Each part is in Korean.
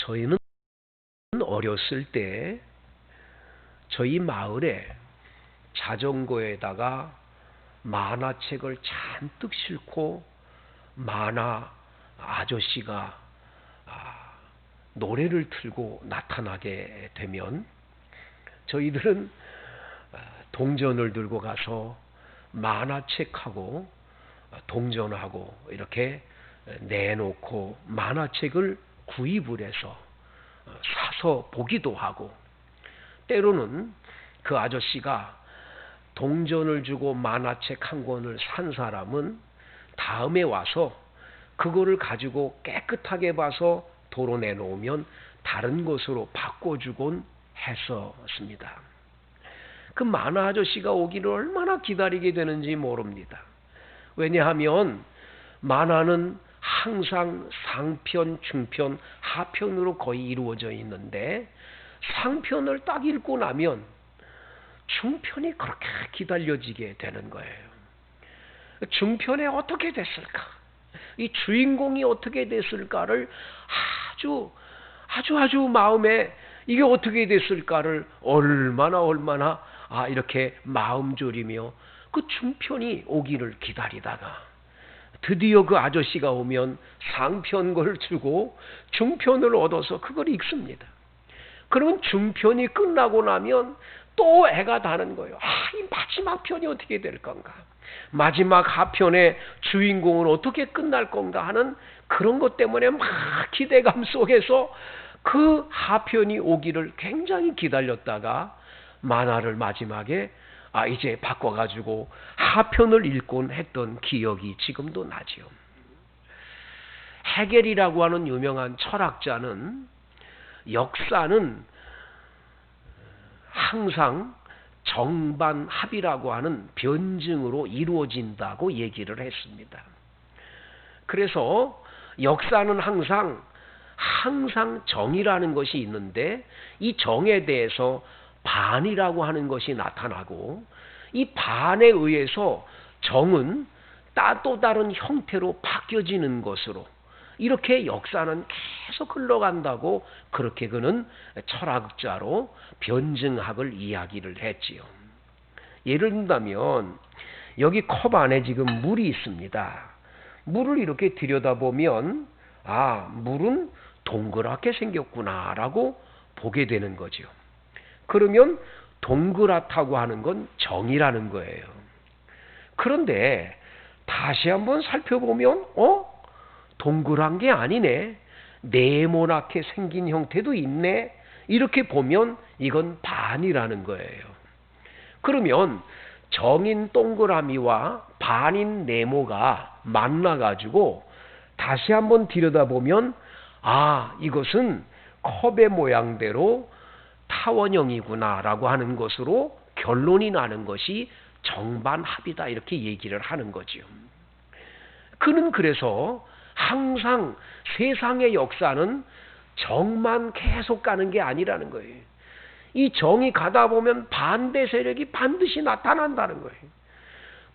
저희는 어렸을 때 저희 마을에 자전거에다가 만화책을 잔뜩 싣고 만화 아저씨가 노래를 틀고 나타나게 되면 저희들은 동전을 들고 가서 만화책하고 동전하고 이렇게 내놓고 만화책을 구입을 해서 사서 보기도 하고, 때로는 그 아저씨가 동전을 주고 만화책 한 권을 산 사람은 다음에 와서 그거를 가지고 깨끗하게 봐서 도로 내놓으면 다른 것으로 바꿔주곤 했었습니다. 그 만화 아저씨가 오기를 얼마나 기다리게 되는지 모릅니다. 왜냐하면 만화는 항상 상편, 중편, 하편으로 거의 이루어져 있는데 상편을 딱 읽고 나면 중편이 그렇게 기다려지게 되는 거예요. 중편에 어떻게 됐을까? 이 주인공이 어떻게 됐을까를 아주 마음에 이게 어떻게 됐을까를 얼마나 이렇게 마음 졸이며 그 중편이 오기를 기다리다가 드디어 그 아저씨가 오면 상편 걸 주고 중편을 얻어서 그걸 읽습니다. 그러면 중편이 끝나고 나면 또 애가 다는 거예요. 이 마지막 편이 어떻게 될 건가? 마지막 하편의 주인공은 어떻게 끝날 건가 하는 그런 것 때문에 막 기대감 속에서 그 하편이 오기를 굉장히 기다렸다가 만화를 마지막에 이제 바꿔가지고 하편을 읽곤 했던 기억이 지금도 나지요. 헤겔이라고 하는 유명한 철학자는 역사는 항상 정반합이라고 하는 변증으로 이루어진다고 얘기를 했습니다. 그래서 역사는 항상 정이라는 것이 있는데 이 정에 대해서 반이라고 하는 것이 나타나고 이 반에 의해서 정은 또 다른 형태로 바뀌어지는 것으로 이렇게 역사는 계속 흘러간다고 그렇게 그는 철학자로 변증학을 이야기를 했지요. 예를 든다면 여기 컵 안에 지금 물이 있습니다. 물을 이렇게 들여다보면 물은 동그랗게 생겼구나라고 보게 되는 거죠. 그러면 동그랗다고 하는 건 정이라는 거예요. 그런데 다시 한번 살펴보면 동그란 게 아니네. 네모나게 생긴 형태도 있네. 이렇게 보면 이건 반이라는 거예요. 그러면 정인 동그라미와 반인 네모가 만나가지고 다시 한번 들여다보면 이것은 컵의 모양대로 타원형이구나 라고 하는 것으로 결론이 나는 것이 정반합이다 이렇게 얘기를 하는 거지요. 그는 그래서 항상 세상의 역사는 정만 계속 가는 게 아니라는 거예요. 이 정이 가다 보면 반대 세력이 반드시 나타난다는 거예요.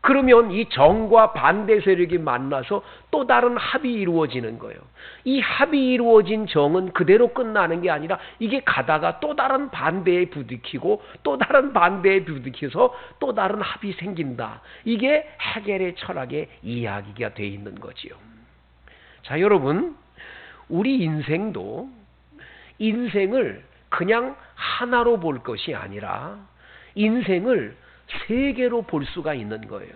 그러면 이 정과 반대 세력이 만나서 또 다른 합이 이루어지는 거예요. 이 합이 이루어진 정은 그대로 끝나는 게 아니라 이게 가다가 또 다른 반대에 부딪히고 또 다른 반대에 부딪혀서 또 다른 합이 생긴다. 이게 헤겔의 철학의 이야기가 되어 있는 거지요. 자, 여러분, 우리 인생을 그냥 하나로 볼 것이 아니라 인생을 세 개로 볼 수가 있는 거예요.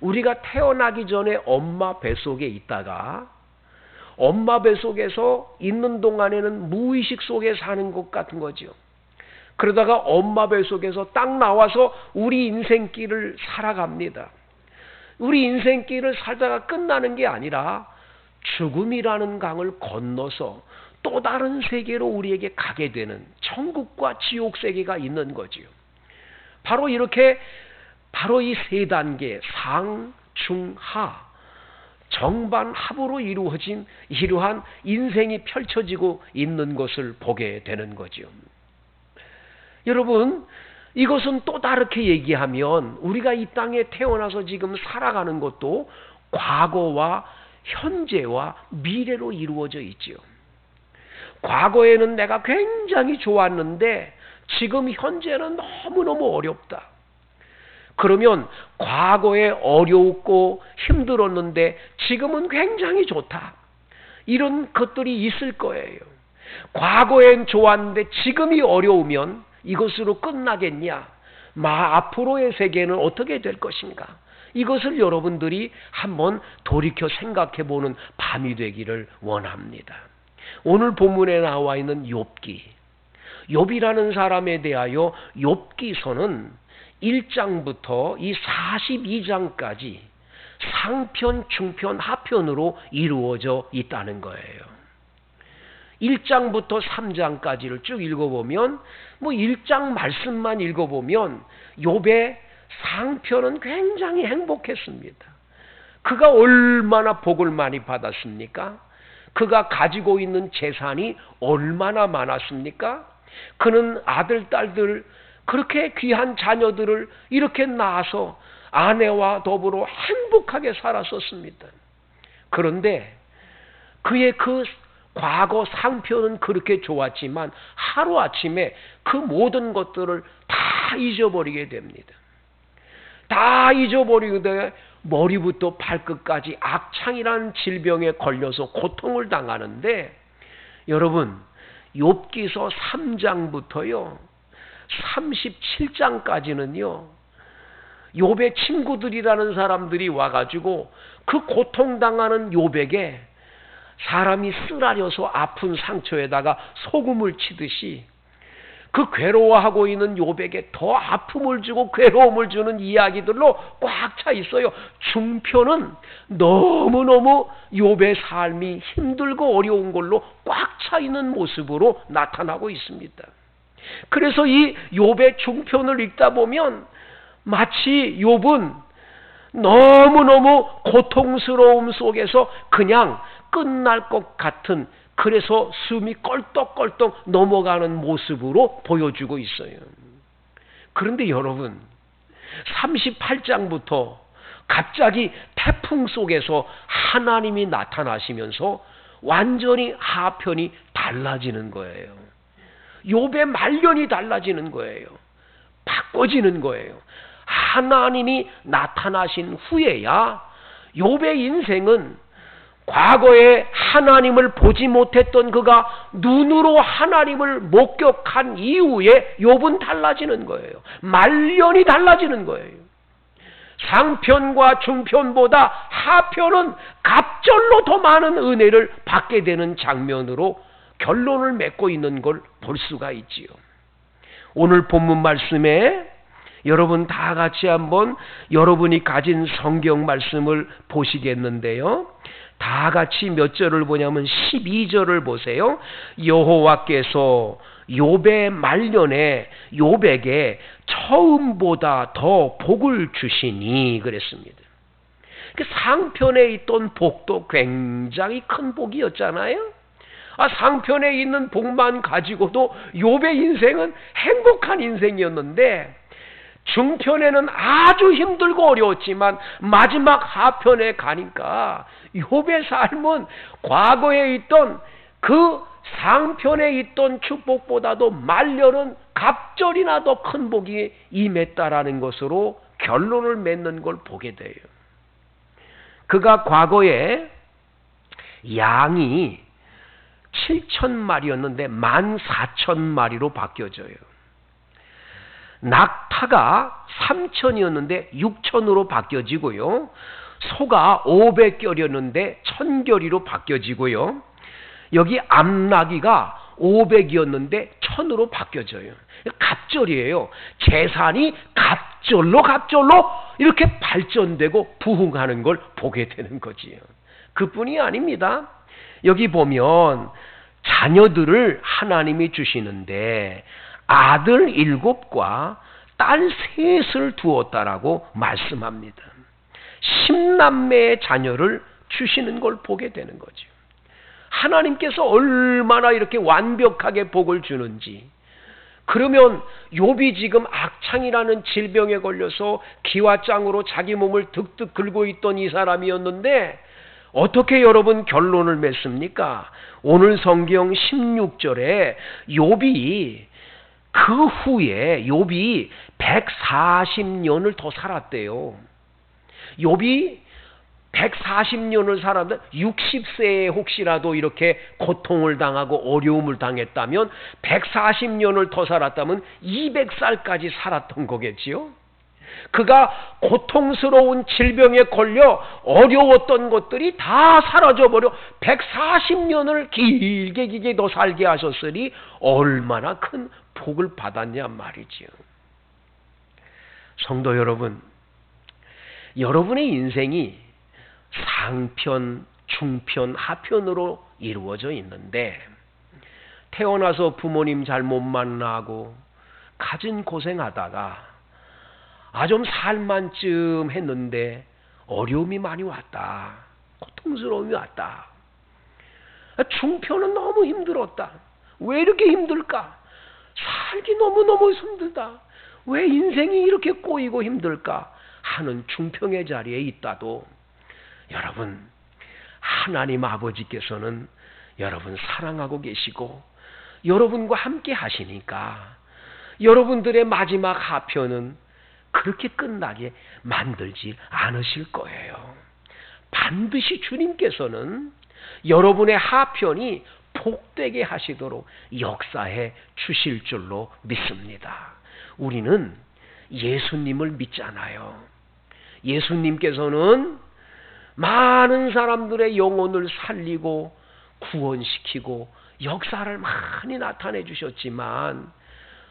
우리가 태어나기 전에 엄마 뱃속에 있다가 엄마 뱃속에서 있는 동안에는 무의식 속에 사는 것 같은 거죠. 그러다가 엄마 뱃속에서 딱 나와서 우리 인생길을 살아갑니다. 우리 인생길을 살다가 끝나는 게 아니라 죽음이라는 강을 건너서 또 다른 세계로 우리에게 가게 되는 천국과 지옥 세계가 있는 거지요. 바로 이 세 단계 상, 중, 하 정반합으로 이루어진 이러한 인생이 펼쳐지고 있는 것을 보게 되는 거지요. 여러분, 이것은 또 다르게 얘기하면 우리가 이 땅에 태어나서 지금 살아가는 것도 과거와 현재와 미래로 이루어져 있지요. 과거에는 내가 굉장히 좋았는데 지금 현재는 너무너무 어렵다. 그러면 과거에 어려웠고 힘들었는데 지금은 굉장히 좋다. 이런 것들이 있을 거예요. 과거엔 좋았는데 지금이 어려우면 이것으로 끝나겠냐? 앞으로의 세계는 어떻게 될 것인가? 이것을 여러분들이 한번 돌이켜 생각해 보는 밤이 되기를 원합니다. 오늘 본문에 나와 있는 욥기. 욥이라는 사람에 대하여 욥기서는 1장부터 이 42장까지 상편, 중편, 하편으로 이루어져 있다는 거예요. 1장부터 3장까지를 쭉 읽어보면 1장 말씀만 읽어보면 욥의 상편은 굉장히 행복했습니다. 그가 얼마나 복을 많이 받았습니까? 그가 가지고 있는 재산이 얼마나 많았습니까? 그는 아들, 딸들, 그렇게 귀한 자녀들을 이렇게 낳아서 아내와 더불어 행복하게 살았었습니다. 그런데 그의 그 과거 상편은 그렇게 좋았지만 하루아침에 그 모든 것들을 다 잊어버리게 됩니다. 다 잊어버리게 돼 머리부터 발끝까지 악창이라는 질병에 걸려서 고통을 당하는데, 여러분 욥기서 3장부터요 37장까지는요 욥의 친구들이라는 사람들이 와가지고 그 고통당하는 욥에게 사람이 쓰라려서 아픈 상처에다가 소금을 치듯이 그 괴로워하고 있는 욥에게 더 아픔을 주고 괴로움을 주는 이야기들로 꽉 차 있어요. 중편은 너무너무 욥의 삶이 힘들고 어려운 걸로 꽉 차 있는 모습으로 나타나고 있습니다. 그래서 이 욥의 중편을 읽다 보면 마치 욥은 너무너무 고통스러움 속에서 그냥 끝날 것 같은, 그래서 숨이 껄떡껄떡 넘어가는 모습으로 보여주고 있어요. 그런데 여러분 38장부터 갑자기 태풍 속에서 하나님이 나타나시면서 완전히 하편이 달라지는 거예요. 욥의 말년이 달라지는 거예요. 바꿔지는 거예요. 하나님이 나타나신 후에야 욥의 인생은 과거에 하나님을 보지 못했던 그가 눈으로 하나님을 목격한 이후에 욥은 달라지는 거예요. 말년이 달라지는 거예요. 상편과 중편보다 하편은 갑절로 더 많은 은혜를 받게 되는 장면으로 결론을 맺고 있는 걸 볼 수가 있지요. 오늘 본문 말씀에 여러분 다 같이 한번 여러분이 가진 성경 말씀을 보시겠는데요. 다 같이 몇 절을 보냐면 12절을 보세요. 여호와께서 욥의 말년에 욥에게 처음보다 더 복을 주시니 그랬습니다. 상편에 있던 복도 굉장히 큰 복이었잖아요. 상편에 있는 복만 가지고도 욥의 인생은 행복한 인생이었는데, 중편에는 아주 힘들고 어려웠지만 마지막 하편에 가니까 욥의 삶은 과거에 있던 그 상편에 있던 축복보다도 말년은 갑절이나 더 큰 복이 임했다라는 것으로 결론을 맺는 걸 보게 돼요. 그가 과거에 양이 7,000마리였는데 14,000마리로 바뀌어져요. 낙타가 3,000이었는데 6,000으로 바뀌어지고요. 소가 500결이었는데 1,000결이로 바뀌어지고요. 여기 암나귀가 500이었는데 1,000으로 바뀌어져요. 갑절이에요. 재산이 갑절로 이렇게 발전되고 부흥하는 걸 보게 되는 거지요. 그뿐이 아닙니다. 여기 보면 자녀들을 하나님이 주시는데 아들 7과 딸 3을 두었다라고 말씀합니다. 10남매의 자녀를 주시는 걸 보게 되는 거죠. 하나님께서 얼마나 이렇게 완벽하게 복을 주는지. 그러면 욥이 지금 악창이라는 질병에 걸려서 기와장으로 자기 몸을 득득 긁고 있던 이 사람이었는데 어떻게 여러분 결론을 맺습니까? 오늘 성경 16절에 욥이 그 후에 욥이 140년을 더 살았대요. 욥이 140년을 살았는데 60세에 혹시라도 이렇게 고통을 당하고 어려움을 당했다면 140년을 더 살았다면 200살까지 살았던 거겠지요. 그가 고통스러운 질병에 걸려 어려웠던 것들이 다 사라져버려 140년을 길게 더 살게 하셨으니 얼마나 큰 복을 받았냐 말이지요. 성도 여러분, 여러분의 인생이 상편, 중편, 하편으로 이루어져 있는데 태어나서 부모님 잘못 만나고 갖은 고생하다가 좀 살만쯤 했는데 어려움이 많이 왔다. 고통스러움이 왔다. 중편은 너무 힘들었다. 왜 이렇게 힘들까? 살기 너무너무 힘들다. 왜 인생이 이렇게 꼬이고 힘들까? 하는 중평의 자리에 있다도 여러분, 하나님 아버지께서는 여러분 사랑하고 계시고 여러분과 함께 하시니까 여러분들의 마지막 하편은 그렇게 끝나게 만들지 않으실 거예요. 반드시 주님께서는 여러분의 하편이 복되게 하시도록 역사해 주실 줄로 믿습니다. 우리는 예수님을 믿잖아요. 예수님께서는 많은 사람들의 영혼을 살리고 구원시키고 역사를 많이 나타내 주셨지만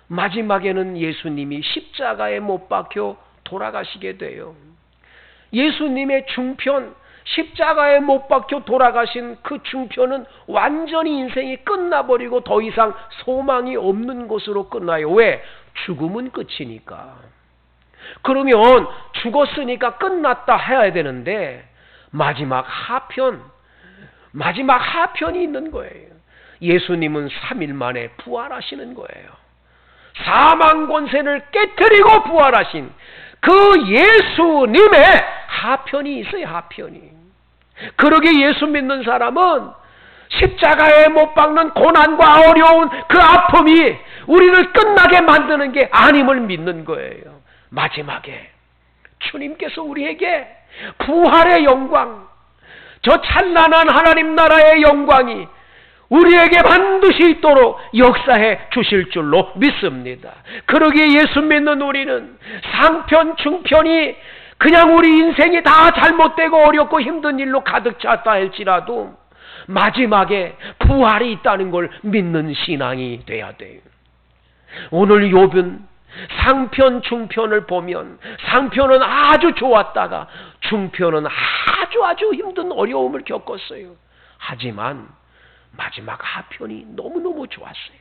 마지막에는 예수님이 십자가에 못 박혀 돌아가시게 돼요. 예수님의 중편, 십자가에 못 박혀 돌아가신 그 중편은 완전히 인생이 끝나버리고 더 이상 소망이 없는 것으로 끝나요. 왜? 죽음은 끝이니까. 그러면 죽었으니까 끝났다 해야 되는데 마지막 하편이 있는 거예요. 예수님은 3일 만에 부활하시는 거예요. 사망 권세를 깨트리고 부활하신 그 예수님의 하편이 있어요. 하편이. 그러게 예수 믿는 사람은 십자가에 못 박는 고난과 어려운 그 아픔이 우리를 끝나게 만드는 게 아님을 믿는 거예요. 마지막에 주님께서 우리에게 부활의 영광, 저 찬란한 하나님 나라의 영광이 우리에게 반드시 있도록 역사해 주실 줄로 믿습니다. 그러기에 예수 믿는 우리는 상편, 중편이 그냥 우리 인생이 다 잘못되고 어렵고 힘든 일로 가득 찼다 할지라도 마지막에 부활이 있다는 걸 믿는 신앙이 돼야 돼요. 오늘 욥은 상편, 중편을 보면 상편은 아주 좋았다가 중편은 아주 힘든 어려움을 겪었어요. 하지만 마지막 하편이 너무너무 좋았어요.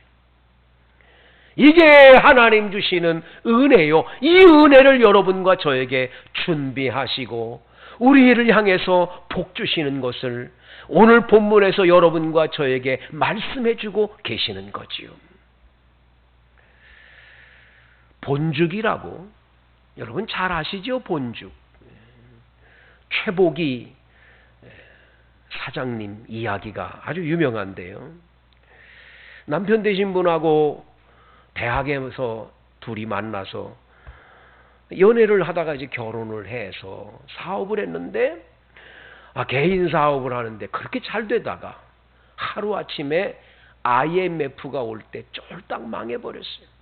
이게 하나님 주시는 은혜요. 이 은혜를 여러분과 저에게 준비하시고 우리를 향해서 복 주시는 것을 오늘 본문에서 여러분과 저에게 말씀해 주고 계시는 거지요. 본죽이라고 여러분 잘 아시죠? 본죽. 최복이 사장님 이야기가 아주 유명한데요. 남편 되신 분하고 대학에서 둘이 만나서 연애를 하다가 이제 결혼을 해서 사업을 했는데 개인 사업을 하는데 그렇게 잘 되다가 하루아침에 IMF가 올 때 쫄딱 망해버렸어요.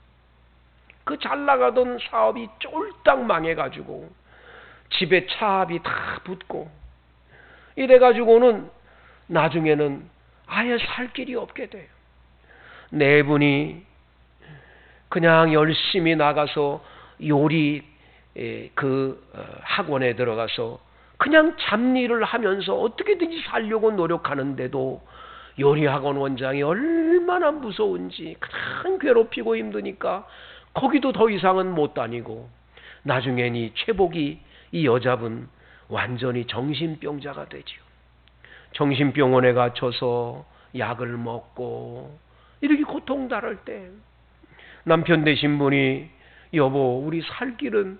그 잘 나가던 사업이 쫄딱 망해가지고 집에 차압이 다 붙고 이래가지고는 나중에는 아예 살 길이 없게 돼요. 네 분이 그냥 열심히 나가서 요리 학원에 들어가서 그냥 잡일을 하면서 어떻게든지 살려고 노력하는데도 요리학원 원장이 얼마나 무서운지 그냥 괴롭히고 힘드니까 거기도 더 이상은 못 다니고 나중엔 이 최복이 이 여자분 완전히 정신병자가 되지요. 정신병원에 갇혀서 약을 먹고 이렇게 고통 당할 때 남편 되신 분이 여보 우리 살 길은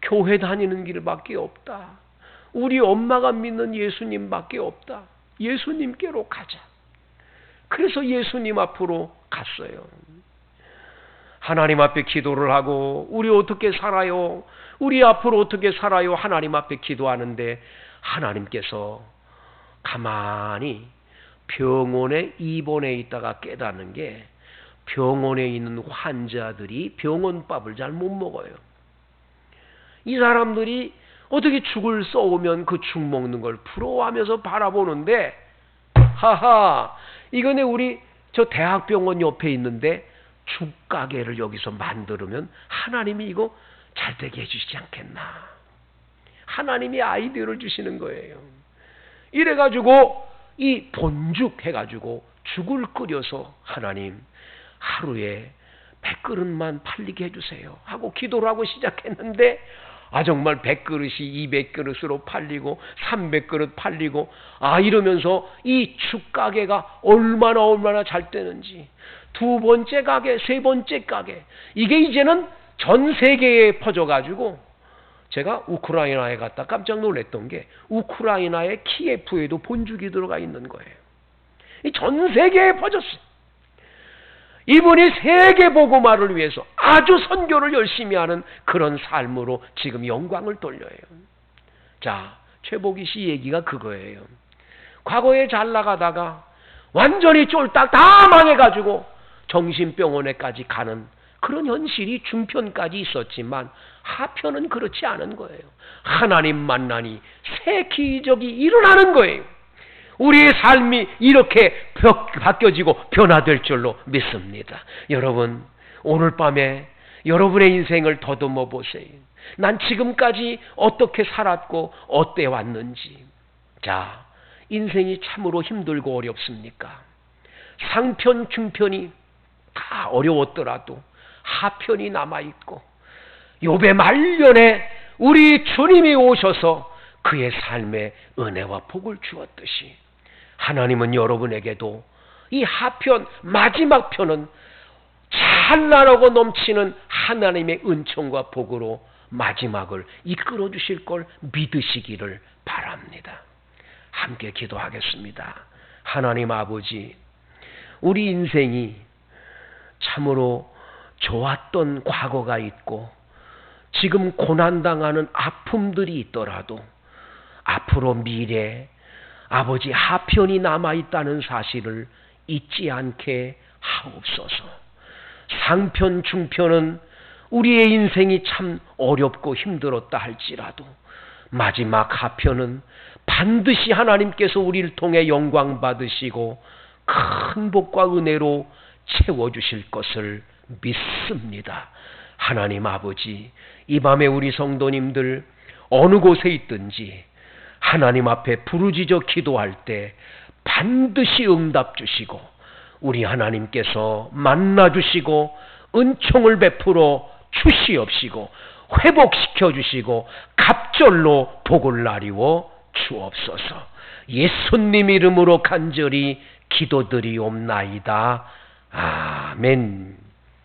교회 다니는 길밖에 없다. 우리 엄마가 믿는 예수님밖에 없다. 예수님께로 가자. 그래서 예수님 앞으로 갔어요. 하나님 앞에 기도를 하고 우리 어떻게 살아요? 우리 앞으로 어떻게 살아요? 하나님 앞에 기도하는데 하나님께서 가만히 병원에 입원해 있다가 깨닫는 게 병원에 있는 환자들이 병원밥을 잘 못 먹어요. 이 사람들이 어떻게 죽을 써오면 그 죽 먹는 걸 부러워하면서 바라보는데 하하 이거네 우리 저 대학병원 옆에 있는데 죽가게를 여기서 만들면 하나님이 이거 잘 되게 해주시지 않겠나. 하나님이 아이디어를 주시는 거예요. 이래가지고 이 본죽 해가지고 죽을 끓여서 하나님 하루에 100그릇만 팔리게 해주세요 하고 기도를 하고 시작했는데 정말 100그릇이 200그릇으로 팔리고 300그릇 팔리고 이러면서 이 죽가게가 얼마나 잘 되는지 두 번째 가게, 세 번째 가게 이게 이제는 전 세계에 퍼져가지고 제가 우크라이나에 갔다 깜짝 놀랐던 게 우크라이나의 키예프에도 본죽이 들어가 있는 거예요. 전 세계에 퍼졌어요. 이분이 세계 복음화를 위해서 아주 선교를 열심히 하는 그런 삶으로 지금 영광을 돌려요. 자, 최복희 씨 얘기가 그거예요. 과거에 잘 나가다가 완전히 쫄딱 다 망해가지고 정신병원에까지 가는 그런 현실이 중편까지 있었지만 하편은 그렇지 않은 거예요. 하나님 만나니 새 기적이 일어나는 거예요. 우리의 삶이 이렇게 바뀌어지고 변화될 줄로 믿습니다. 여러분 오늘 밤에 여러분의 인생을 더듬어 보세요. 난 지금까지 어떻게 살았고 어때 왔는지. 자, 인생이 참으로 힘들고 어렵습니까? 상편 중편이 다 어려웠더라도 하편이 남아있고 욥의 말년에 우리 주님이 오셔서 그의 삶에 은혜와 복을 주었듯이 하나님은 여러분에게도 이 하편 마지막 편은 찬란하고 넘치는 하나님의 은총과 복으로 마지막을 이끌어 주실 걸 믿으시기를 바랍니다. 함께 기도하겠습니다. 하나님 아버지, 우리 인생이 참으로 좋았던 과거가 있고 지금 고난당하는 아픔들이 있더라도 앞으로 미래 아버지 하편이 남아있다는 사실을 잊지 않게 하옵소서. 상편 중편은 우리의 인생이 참 어렵고 힘들었다 할지라도 마지막 하편은 반드시 하나님께서 우리를 통해 영광 받으시고 큰 복과 은혜로 채워주실 것을 믿습니다. 하나님 아버지, 이 밤에 우리 성도님들 어느 곳에 있든지 하나님 앞에 부르짖어 기도할 때 반드시 응답 주시고 우리 하나님께서 만나 주시고 은총을 베풀어 주시옵시고 회복시켜 주시고 갑절로 복을 나리워 주옵소서. 예수님 이름으로 간절히 기도드리옵나이다. 아멘.